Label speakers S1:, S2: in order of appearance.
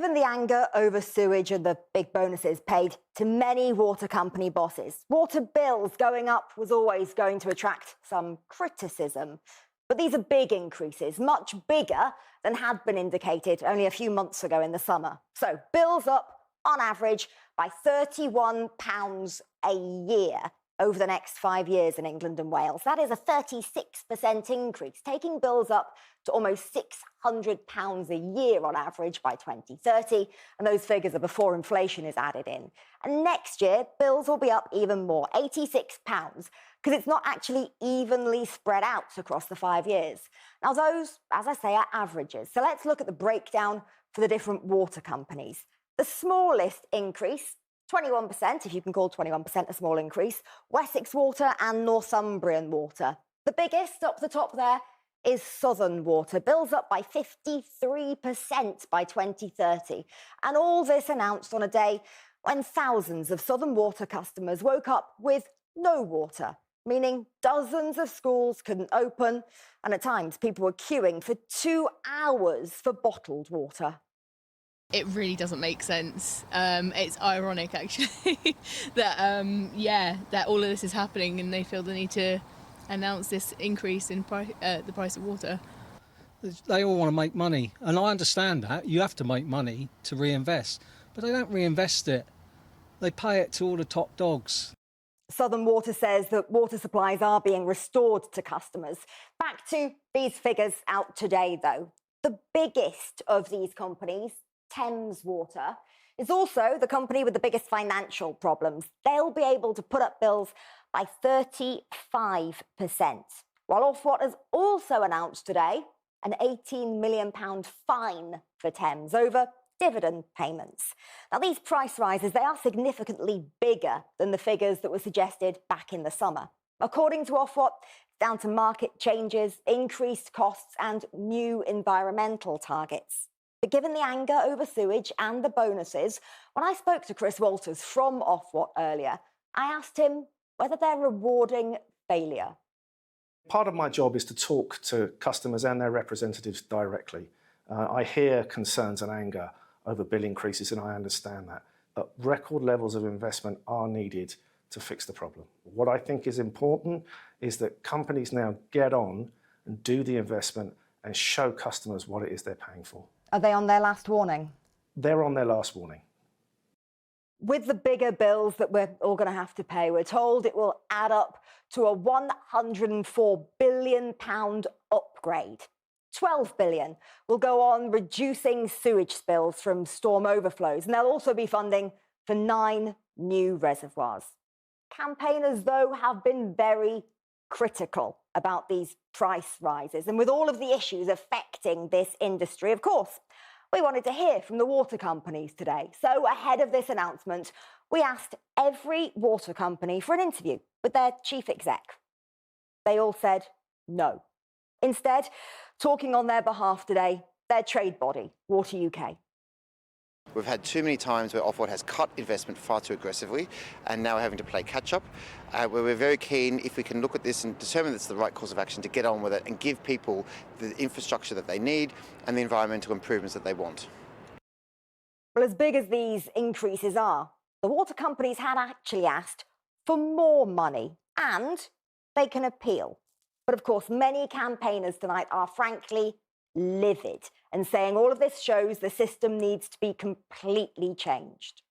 S1: Given the anger over sewage and the big bonuses paid to many water company bosses, water bills going up was always going to attract some criticism. But these are big increases, much bigger than had been indicated only a few months ago in the summer. So bills up, on average, by £31 a year over the next 5 years in England and Wales. That is a 36% increase, taking bills up to almost £600 a year on average by 2030. And those figures are before inflation is added in. And next year, bills will be up even more, £86, because it's not actually evenly spread out across the 5 years. Now, those, as I say, are averages. So let's look at the breakdown for the different water companies. The smallest increase, 21%, if you can call 21% a small increase, Wessex Water and Northumbrian Water. The biggest up the top there is Southern Water, bills up by 53% by 2030. And all this announced on a day when thousands of Southern Water customers woke up with no water, meaning dozens of schools couldn't open, and at times people were queuing for 2 hours for bottled water.
S2: It really doesn't make sense. It's ironic, actually, that all of this is happening and they feel the need to announce this increase in the price of water.
S3: They all want to make money, and I understand that. You have to make money to reinvest, but they don't reinvest it. They pay it to all the top dogs.
S1: Southern Water says that water supplies are being restored to customers. Back to these figures out today, though. The biggest of these companies, Thames Water, is also the company with the biggest financial problems. They'll be able to put up bills by 35%. While Ofwat has also announced today an £18 million fine for Thames over dividend payments. Now, these price rises, they are significantly bigger than the figures that were suggested back in the summer. According to Ofwat, it's down to market changes, increased costs and new environmental targets. But given the anger over sewage and the bonuses, when I spoke to Chris Walters from Ofwat earlier, I asked him whether they're rewarding failure.
S4: Part of my job is to talk to customers and their representatives directly. I hear concerns and anger over bill increases, and I understand that. But record levels of investment are needed to fix the problem. What I think is important is that companies now get on and do the investment and show customers what it is they're paying for.
S1: Are they on their last warning?
S4: They're on their last warning.
S1: With the bigger bills that we're all going to have to pay, we're told it will add up to a £104 billion upgrade. £12 billion will go on reducing sewage spills from storm overflows, and there'll also be funding for 9 new reservoirs. Campaigners, though, have been very critical about these price rises, and with all of the issues affecting this industry, of course, we wanted to hear from the water companies today. So ahead of this announcement, we asked every water company for an interview with their chief exec. They all said no. Instead, talking on their behalf today, their trade body, Water UK.
S5: We've had too many times where Ofwat has cut investment far too aggressively, and now we're having to play catch-up. Where we're very keen, if we can look at this and determine it's the right course of action, to get on with it and give people the infrastructure that they need and the environmental improvements that they want.
S1: Well, as big as these increases are, the water companies had actually asked for more money, and they can appeal. But of course, many campaigners tonight are frankly livid and saying all of this shows the system needs to be completely changed.